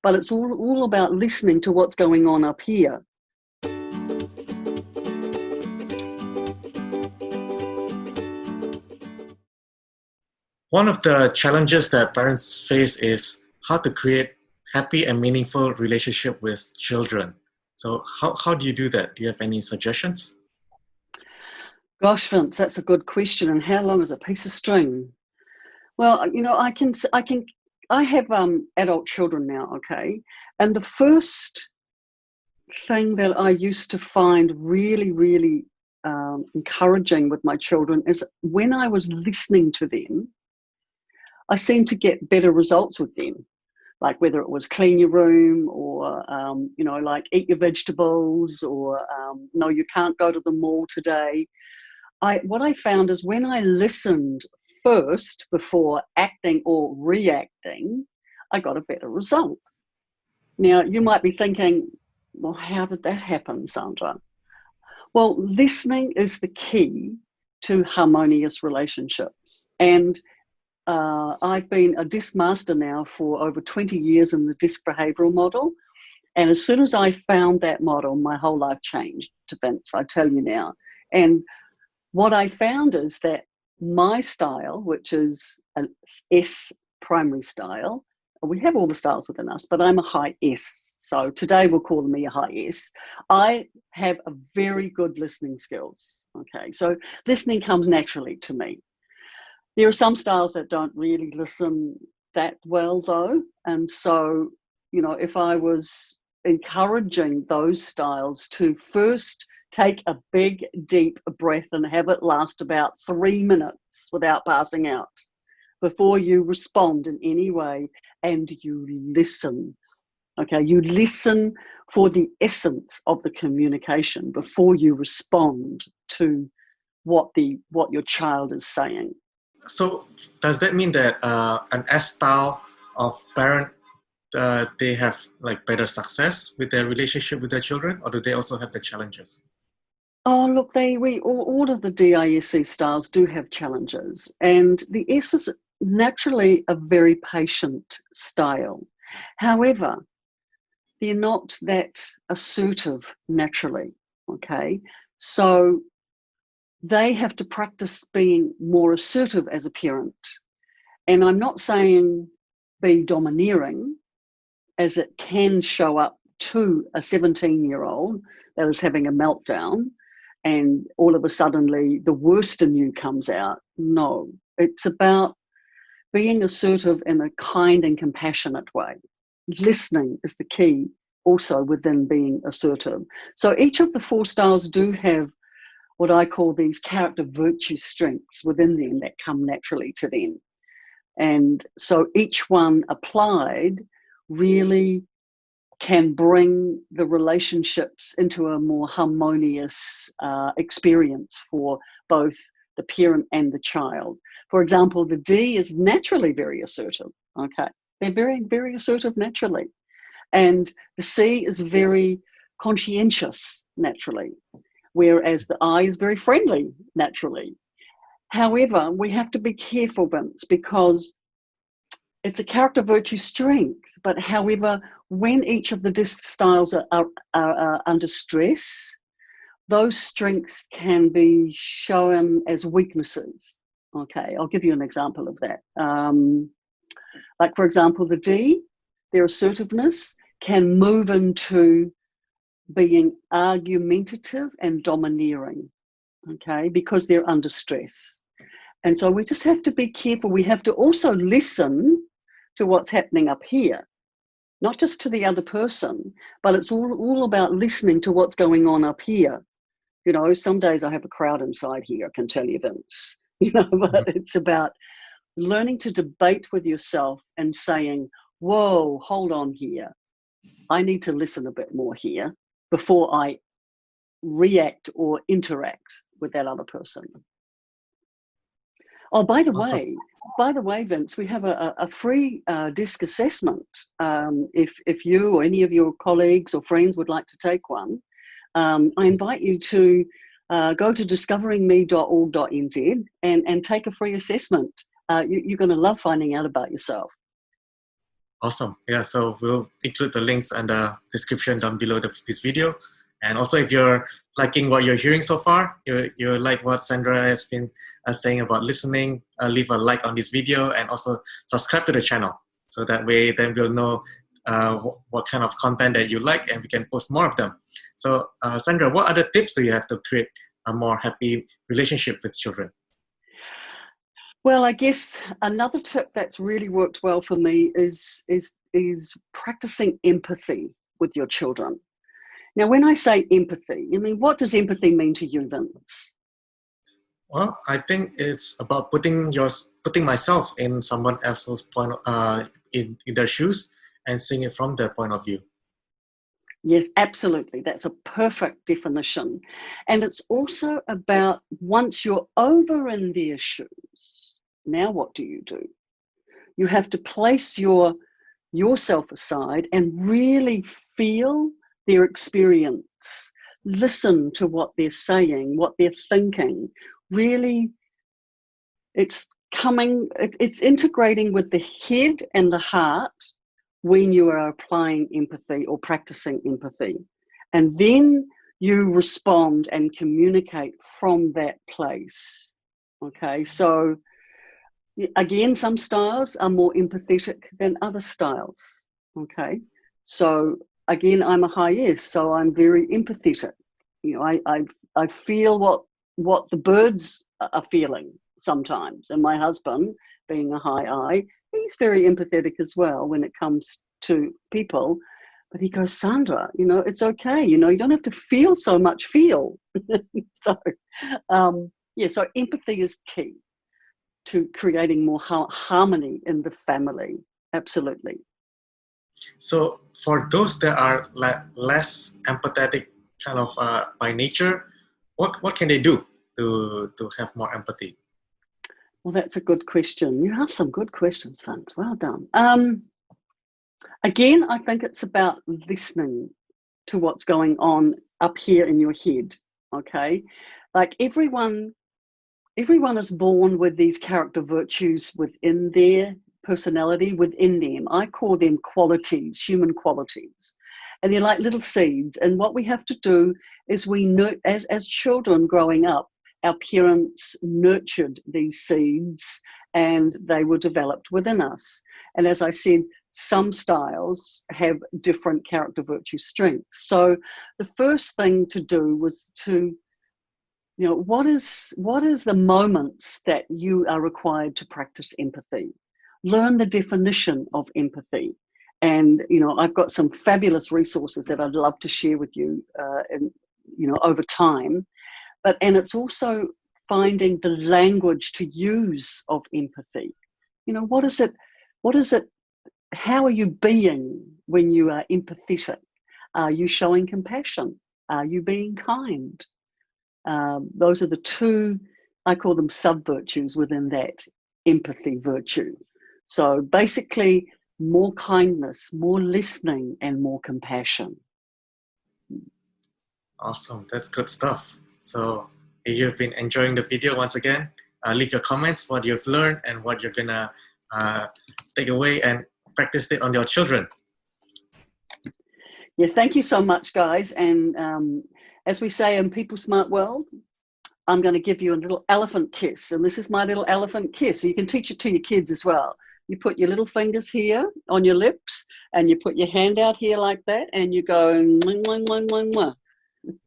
but it's all about listening to what's going on up here. One of the challenges that parents face is how to create happy and meaningful relationship with children. So how do you do that? Do you have any suggestions? Gosh, Vince, that's a good question. And how long is a piece of string? Well, I have adult children now, okay? And the first thing that I used to find really, really encouraging with my children is when I was listening to them, I seemed to get better results with them. Like whether it was clean your room or, like eat your vegetables or no, you can't go to the mall today. What I found is when I listened first before acting or reacting, I got a better result. Now, you might be thinking, well, how did that happen, Sandra? Well, listening is the key to harmonious relationships. And I've been a DISC master now for over 20 years in the DISC behavioural model. And as soon as I found that model, my whole life changed, to Vince, I tell you now. And what I found is that my style, which is an S primary style, we have all the styles within us, but I'm a high S. So today we'll call me a high S. I have a very good listening skills. Okay, so listening comes naturally to me. There are some styles that don't really listen that well though. And so, if I was encouraging those styles to first take a big, deep breath and have it last about 3 minutes without passing out before you respond in any way, and you listen. Okay, you listen for the essence of the communication before you respond to what your child is saying. So does that mean that an S style of parent, they have like better success with their relationship with their children, or do they also have the challenges? Oh, look, all of the DISC styles do have challenges, and the S is naturally a very patient style. However, they're not that assertive naturally, okay? So they have to practice being more assertive as a parent. And I'm not saying be domineering, as it can show up to a 17-year-old that is having a meltdown and all of a sudden the worst in you comes out. No, it's about being assertive in a kind and compassionate way. Listening is the key also within being assertive. So each of the 4 styles do have what I call these character virtue strengths within them that come naturally to them. And so each one applied really can bring the relationships into a more harmonious experience for both the parent and the child. For example, the D is naturally very assertive, okay? They're very, very assertive naturally. And the C is very conscientious naturally, whereas the I is very friendly naturally. However, we have to be careful, Vince, because it's a character virtue strength. But however, when each of the DISC styles are under stress, those strengths can be shown as weaknesses. Okay, I'll give you an example of that. Like, for example, the D, their assertiveness can move into being argumentative and domineering, okay, because they're under stress. And so we just have to be careful. We have to also listen to what's happening up here, not just to the other person, but it's all about listening to what's going on up here. Some days I have a crowd inside here, I can tell you, Vince, but it's about learning to debate with yourself and saying, whoa, hold on here. I need to listen a bit more here before I react or interact with that other person. Oh, by the way, Vince, we have a free DISC assessment. If you or any of your colleagues or friends would like to take one, I invite you to go to discoveringme.org.nz and take a free assessment. You're going to love finding out about yourself. Awesome. Yeah, so we'll include the links and the description down below this video. And also, if you're liking what you're hearing so far, you like what Sandra has been saying about listening, leave a like on this video and also subscribe to the channel. So that way, then we'll know what kind of content that you like and we can post more of them. So, Sandra, what other tips do you have to create a more happy relationship with children? Well, I guess another tip that's really worked well for me is practicing empathy with your children. Now, when I say empathy, I mean, what does empathy mean to you, Vince? Well, I think it's about putting myself in someone else's point, in their shoes, and seeing it from their point of view. Yes, absolutely. That's a perfect definition. And it's also about once you're over in their shoes, now what do? You have to place yourself aside and really feel their experience, listen to what they're saying, what they're thinking. Really, it's integrating with the head and the heart when you are applying empathy or practicing empathy. And then you respond and communicate from that place. Okay, so again, some styles are more empathetic than other styles. Okay, so again, I'm a high S, so I'm very empathetic. You know, I feel what the birds are feeling sometimes. And my husband, being a high I, he's very empathetic as well when it comes to people. But he goes, Sandra, you know, it's okay. You know, you don't have to feel so much feel. So, so empathy is key to creating more harmony in the family. Absolutely. So for those that are less empathetic kind of by nature, what can they do to have more empathy? Well, that's a good question. You have some good questions, Vince. Well done. Again, I think it's about listening to what's going on up here in your head. Okay, like everyone is born with these character virtues within their personality, within them. I call them qualities, human qualities. And they're like little seeds. And what we have to do is as children growing up, our parents nurtured these seeds and they were developed within us. And as I said, some styles have different character virtue strengths. So the first thing to do was to, you know, what is the moments that you are required to practice empathy? Learn the definition of empathy. And, you know, I've got some fabulous resources that I'd love to share with you, over time. And it's also finding the language to use of empathy. You know, what is it? How are you being when you are empathetic? Are you showing compassion? Are you being kind? Those are the two, I call them sub-virtues within that empathy virtue. So basically, more kindness, more listening, and more compassion. Awesome, that's good stuff. So if you've been enjoying the video, once again, leave your comments, what you've learned and what you're gonna take away and practice it on your children. Yeah, thank you so much, guys. And as we say in People Smart World, I'm going to give you a little elephant kiss. And this is my little elephant kiss. So you can teach it to your kids as well. You put your little fingers here on your lips and you put your hand out here like that and you go, mwah, mwah, mwah, mwah, mwah.